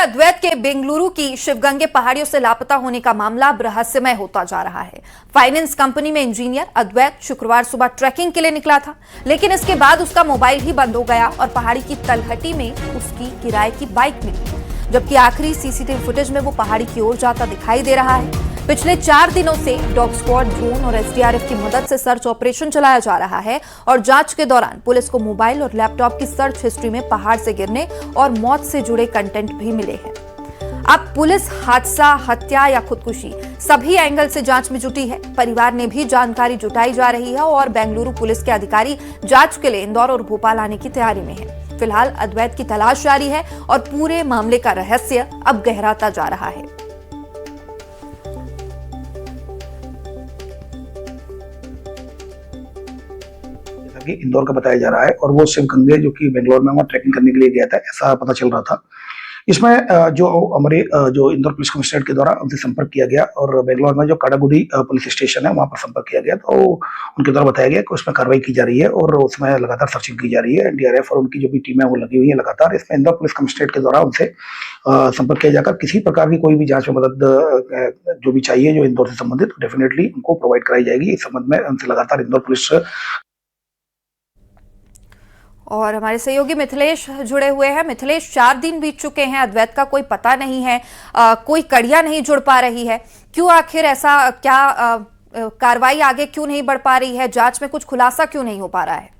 अद्वैत के बेंगलुरु की शिवगंगे पहाड़ियों से लापता होने का मामला अब रहस्यमय होता जा रहा है। फाइनेंस कंपनी में इंजीनियर अद्वैत शुक्रवार सुबह ट्रैकिंग के लिए निकला था, लेकिन इसके बाद उसका मोबाइल ही बंद हो गया और पहाड़ी की तलहटी में उसकी किराए की बाइक मिली, जबकि आखिरी सीसीटीवी फुटेज में वो पहाड़ी की ओर जाता दिखाई दे रहा है। पिछले 4 दिनों से डॉग स्क्वाड, ड्रोन और एसडीआरएफ की मदद से सर्च ऑपरेशन चलाया जा रहा है और जांच के दौरान पुलिस को मोबाइल और लैपटॉप की सर्च हिस्ट्री में पहाड़ से गिरने और मौत से जुड़े कंटेंट भी मिले हैं। अब पुलिस हादसा, हत्या या खुदकुशी सभी एंगल से जांच में जुटी है। परिवार ने भी जानकारी जुटाई जा रही है और बेंगलुरु पुलिस के अधिकारी जांच के लिए इंदौर और भोपाल आने की तैयारी में है। फिलहाल अद्वैत की तलाश जारी है और पूरे मामले का रहस्य अब गहराता जा रहा है। इंदौर का बताया जा रहा है और वो शिवगंगे जो कि बेंगलोर में वहाँ ट्रैकिंग करने के लिए गया था, ऐसा पता चल रहा था। इसमें जो हमारे जो इंदौर पुलिस कमिश्नरेट के द्वारा उनसे संपर्क किया गया और बेंगलोर में जो काडागुडी पुलिस स्टेशन है वहाँ पर संपर्क किया गया, तो उनके द्वारा बताया गया कि उसमें कार्रवाई की जा रही है और उसमें लगातार सर्चिंग की जा रही है। एनडीआरएफ और उनकी जो भी टीमें वो लगी हुई है लगातार। इसमें इंदौर पुलिस कमिश्नरेट के द्वारा उनसे संपर्क किया जाकर किसी प्रकार की कोई भी जांच में मदद जो भी चाहिए जो इंदौर से संबंधित, डेफिनेटली उनको प्रोवाइड कराई जाएगी। इस संबंध में उनसे लगातार इंदौर पुलिस और हमारे सहयोगी मिथिलेश जुड़े हुए हैं। मिथिलेश, 4 दिन बीत चुके हैं, अद्वैत का कोई पता नहीं है, कोई कड़ियां नहीं जुड़ पा रही है। क्यों आखिर ऐसा, क्या कार्रवाई आगे क्यों नहीं बढ़ पा रही है? जांच में कुछ खुलासा क्यों नहीं हो पा रहा है?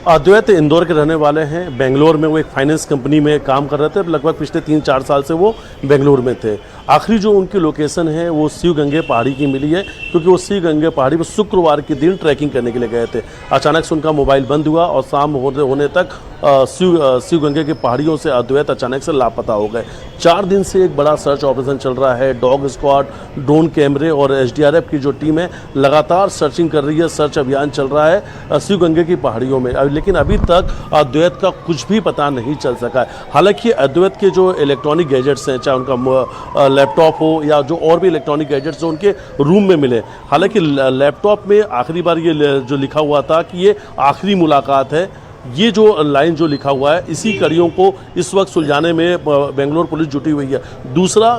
अद्वैत इंदौर के रहने वाले हैं। बेंगलोर में वो एक फाइनेंस कंपनी में काम कर रहे थे। लगभग पिछले 3-4 साल से वो बेंगलोर में थे। आखिरी जो उनकी लोकेशन है वो शिवगंगे पहाड़ी की मिली है, क्योंकि वो शिवगंगे पहाड़ी पर शुक्रवार के दिन ट्रैकिंग करने के लिए गए थे। अचानक से उनका मोबाइल बंद हुआ और शाम होने तक शिवगंगे की पहाड़ियों से अद्वैत अचानक से लापता हो गए। 4 दिन से एक बड़ा सर्च ऑपरेशन चल रहा है। डॉग स्क्वाड, ड्रोन कैमरे और एसडीआरएफ की जो टीम है लगातार सर्चिंग कर रही है। सर्च अभियान चल रहा है शिवगंगे की पहाड़ियों में, लेकिन अभी तक अद्वैत का कुछ भी पता नहीं चल सका है। हालांकि अद्वैत के जो इलेक्ट्रॉनिक गैजेट्स हैं, चाहे उनका लैपटॉप हो या जो और भी इलेक्ट्रॉनिक गैजेट्स उनके रूम में मिले। हालांकि लैपटॉप में आखिरी बार ये जो लिखा हुआ था कि ये आखिरी मुलाकात है, ये जो लाइन जो लिखा हुआ है, इसी कड़ियों को इस वक्त सुलझाने में बेंगलोर पुलिस जुटी हुई है। दूसरा,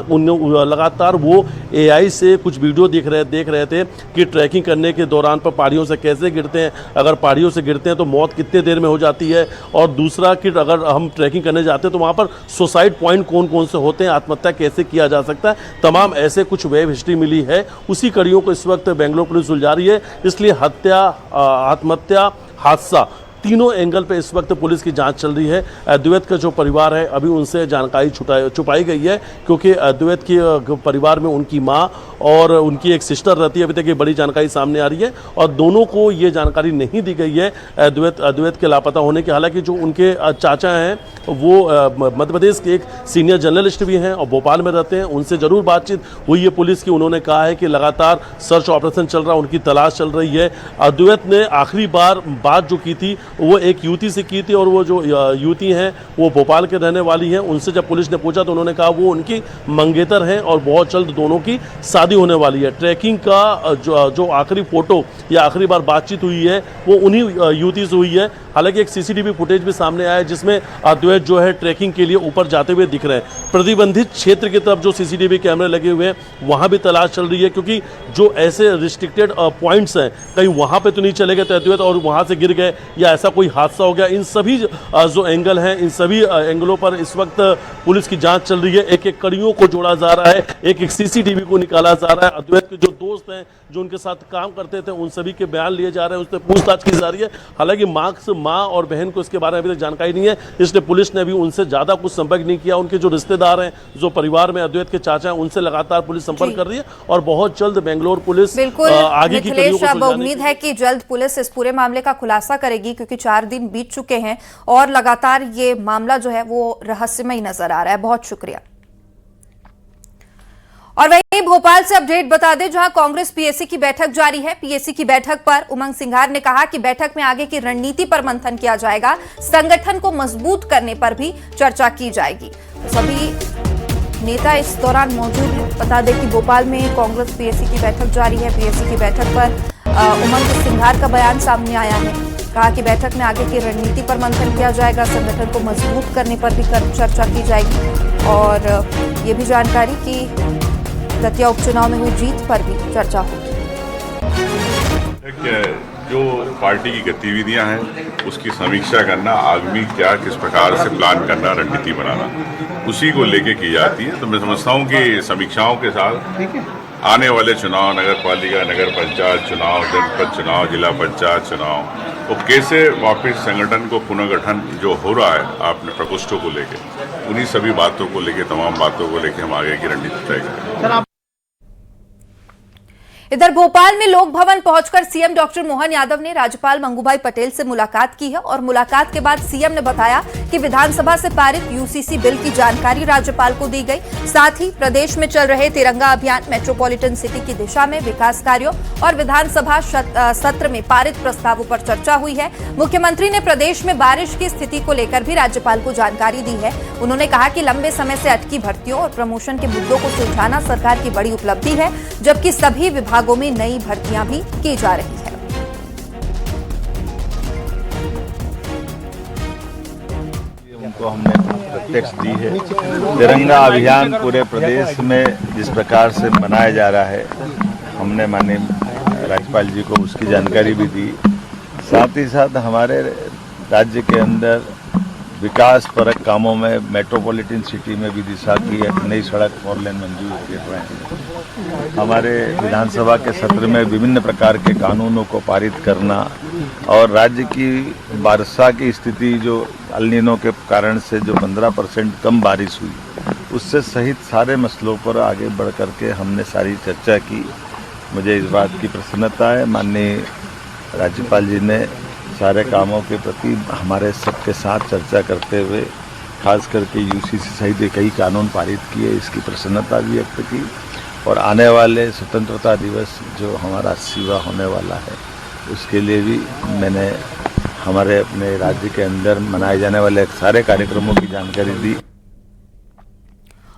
लगातार वो एआई से कुछ वीडियो देख रहे थे कि ट्रैकिंग करने के दौरान पर पहाड़ियों से कैसे गिरते हैं, अगर पहाड़ियों से गिरते हैं तो मौत कितने देर में हो जाती है, और दूसरा कि अगर हम ट्रैकिंग करने जाते हैं तो वहाँ पर सुसाइड पॉइंट कौन कौन से होते हैं, आत्महत्या कैसे किया जा सकता है, तमाम ऐसे कुछ वेब हिस्ट्री मिली है। उसी कड़ियों को इस वक्त बेंगलोर पुलिस सुलझा रही है। इसलिए हत्या, आत्महत्या, हादसा, तीनों एंगल पे इस वक्त पुलिस की जांच चल रही है। अद्वैत का जो परिवार है अभी उनसे जानकारी छुपाई गई है, क्योंकि अद्वैत के परिवार में उनकी मां और उनकी एक सिस्टर रहती है। अभी तक ये बड़ी जानकारी सामने आ रही है और दोनों को ये जानकारी नहीं दी गई है अद्वैत के लापता होने की। हालांकि जो उनके चाचा हैं वो मध्य प्रदेश के एक सीनियर जर्नलिस्ट भी हैं और भोपाल में रहते हैं। उनसे जरूर बातचीत हुई है पुलिस की। उन्होंने कहा है कि लगातार सर्च ऑपरेशन चल रहा है, उनकी तलाश चल रही है। अद्वैत ने आखिरी बार बात जो की थी वो एक युवती से की थी और वो जो युवती हैं वो भोपाल के रहने वाली हैं। उनसे जब पुलिस ने पूछा तो उन्होंने कहा वो उनकी मंगेतर हैं और बहुत जल्द दोनों की शादी होने वाली है। ट्रैकिंग का जो आखिरी फोटो या आखिरी बार बातचीत हुई है वो उन्हीं युवती से हुई है। हालांकि एक सीसीटीवी फुटेज भी सामने आया है जिसमें अद्वैत जो है ट्रैकिंग के लिए ऊपर जाते हुए दिख रहे हैं। प्रतिबंधित क्षेत्र की तरफ जो सीसीटीवी कैमरे लगे हुए हैं वहां भी तलाश चल रही है, क्योंकि जो ऐसे रिस्ट्रिक्टेड पॉइंट्स हैं, कहीं वहां पे तो नहीं चले गए अद्वैत और वहां से गिर गए या ऐसा कोई हादसा हो गया। इन सभी जो एंगल हैं, इन सभी एंगलों पर इस वक्त पुलिस की जांच चल रही है। एक एक कड़ियों को जोड़ा जा रहा है, एक एक सीसीटीवी को निकाला जा रहा है। अद्वैत के जो दोस्त हैं जो उनके साथ काम करते थे उन सभी के बयान लिए जा रहे हैं, उससे पूछताछ की जा रही है। हालांकि माँ और बहन को इसके बारे में अभी तक जानकारी नहीं है, इसलिए पुलिस ने अभी उनसे ज्यादा कुछ संपर्क नहीं किया। उनके जो रिश्तेदार हैं, जो परिवार में अद्वैत के चाचा हैं, उनसे लगातार पुलिस संपर्क कर रही है और बहुत जल्द बेंगलोर पुलिस आगे की कड़ियों को सुलझाने उम्मीद है कि जल्द पुलिस इस पूरे मामले का खुलासा करेगी, क्योंकि 4 दिन बीत चुके हैं और लगातार ये मामला जो है वो रहस्यमय नजर आ रहा है। बहुत शुक्रिया। और वहीं भोपाल से अपडेट बता दें, जहां कांग्रेस पीएसी की बैठक जारी है। पीएसी की बैठक पर उमंग सिंघार ने कहा कि बैठक में आगे की रणनीति पर मंथन किया जाएगा, संगठन को मजबूत करने पर भी चर्चा की जाएगी। तो सभी नेता इस दौरान मौजूद हैं। बता दें कि भोपाल में कांग्रेस पीएसी की बैठक जारी है। पीएसी की बैठक पर उमंग सिंघार का बयान सामने आया है। कहा कि बैठक में आगे की रणनीति पर मंथन किया जाएगा, संगठन को मजबूत करने पर भी चर्चा की जाएगी और ये भी जानकारी कि दतिया उपचुनाव में हुई जीत पर भी चर्चा होगी। जो पार्टी की गतिविधियां हैं उसकी समीक्षा करना, आगामी क्या किस प्रकार से प्लान करना, रणनीति बनाना, उसी को लेके की जाती है। तो मैं समझता हूं कि समीक्षाओं के साथ आने वाले चुनाव, नगर पालिका, नगर पंचायत चुनाव, जनपद चुनाव, जिला पंचायत चुनाव, तो कैसे वापस संगठन को पुनर्गठन जो हो रहा है आपने प्रकोष्ठों को लेके, उन्हीं सभी बातों को लेके, तमाम बातों को लेके हम आगे की रणनीति तय करेंगे। इधर भोपाल में लोक भवन पहुंचकर सीएम डॉक्टर मोहन यादव ने राज्यपाल मंगूभाई पटेल से मुलाकात की है और मुलाकात के बाद सीएम ने बताया कि विधानसभा से पारित यूसीसी बिल की जानकारी राज्यपाल को दी गई। साथ ही प्रदेश में चल रहे तिरंगा अभियान, मेट्रोपॉलिटन सिटी की दिशा में विकास कार्यों और विधानसभा सत्र में पारित प्रस्तावों पर चर्चा हुई है। मुख्यमंत्री ने प्रदेश में बारिश की स्थिति को लेकर भी राज्यपाल को जानकारी दी है। उन्होंने कहा कि लंबे समय से अटकी भर्तियों और प्रमोशन के मुद्दों को सुलझाना सरकार की बड़ी उपलब्धि है, जबकि सभी विभागों में नई भर्तियां भी की जा रही है। उनको हमने प्रत्यक्ष दी है। तिरंगा अभियान पूरे प्रदेश में जिस प्रकार से मनाया जा रहा है, हमने माननीय राज्यपाल जी को उसकी जानकारी भी दी। साथ ही साथ हमारे राज्य के अंदर विकास परक कामों में मेट्रोपॉलिटन सिटी में भी दिशा की एक नई सड़क 4 लेन मंजूर किए हुए हैं। हमारे विधानसभा के सत्र में विभिन्न प्रकार के कानूनों को पारित करना और राज्य की वर्षा की स्थिति जो अल नीनो के कारण से जो 15% कम बारिश हुई, उससे सहित सारे मसलों पर आगे बढ़ कर के हमने सारी चर्चा की। मुझे इस बात की प्रसन्नता है, माननीय राज्यपाल जी ने सारे कामों के प्रति हमारे सबके साथ चर्चा करते हुए खास करके यूसीसी सहित कई कानून पारित किए, इसकी प्रसन्नता भी व्यक्त की। और आने वाले स्वतंत्रता दिवस जो हमारा 80वां होने वाला है, उसके लिए भी मैंने हमारे अपने राज्य के अंदर मनाए जाने वाले सारे कार्यक्रमों की जानकारी दी।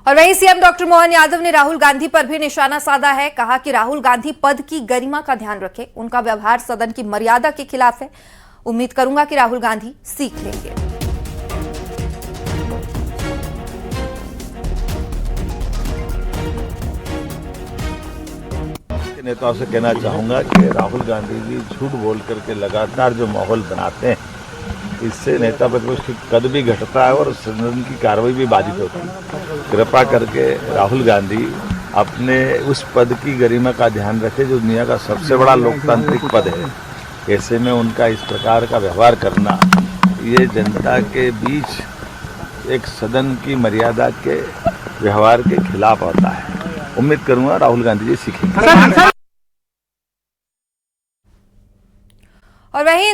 और वहीं सीएम डॉक्टर मोहन यादव ने राहुल गांधी पर भी निशाना साधा है। कहा कि राहुल गांधी पद की गरिमा का ध्यान रखें, उनका व्यवहार सदन की मर्यादा के खिलाफ है। उम्मीद करूंगा कि राहुल गांधी सीख लेंगे। नेताओं से कहना चाहूंगा कि राहुल गांधी जी झूठ बोल करके लगातार जो माहौल बनाते हैं, इससे नेता प्रतिपक्ष की कद भी घटता है और सदन की कार्रवाई भी बाधित होती है। कृपा करके राहुल गांधी अपने उस पद की गरिमा का ध्यान रखें जो दुनिया का सबसे बड़ा लोकतांत्रिक पद है। ऐसे में उनका इस प्रकार का व्यवहार करना, ये जनता के बीच एक सदन की मर्यादा के व्यवहार के खिलाफ होता है। उम्मीद करूंगा राहुल गांधी जी सीखेंगे। और वहीं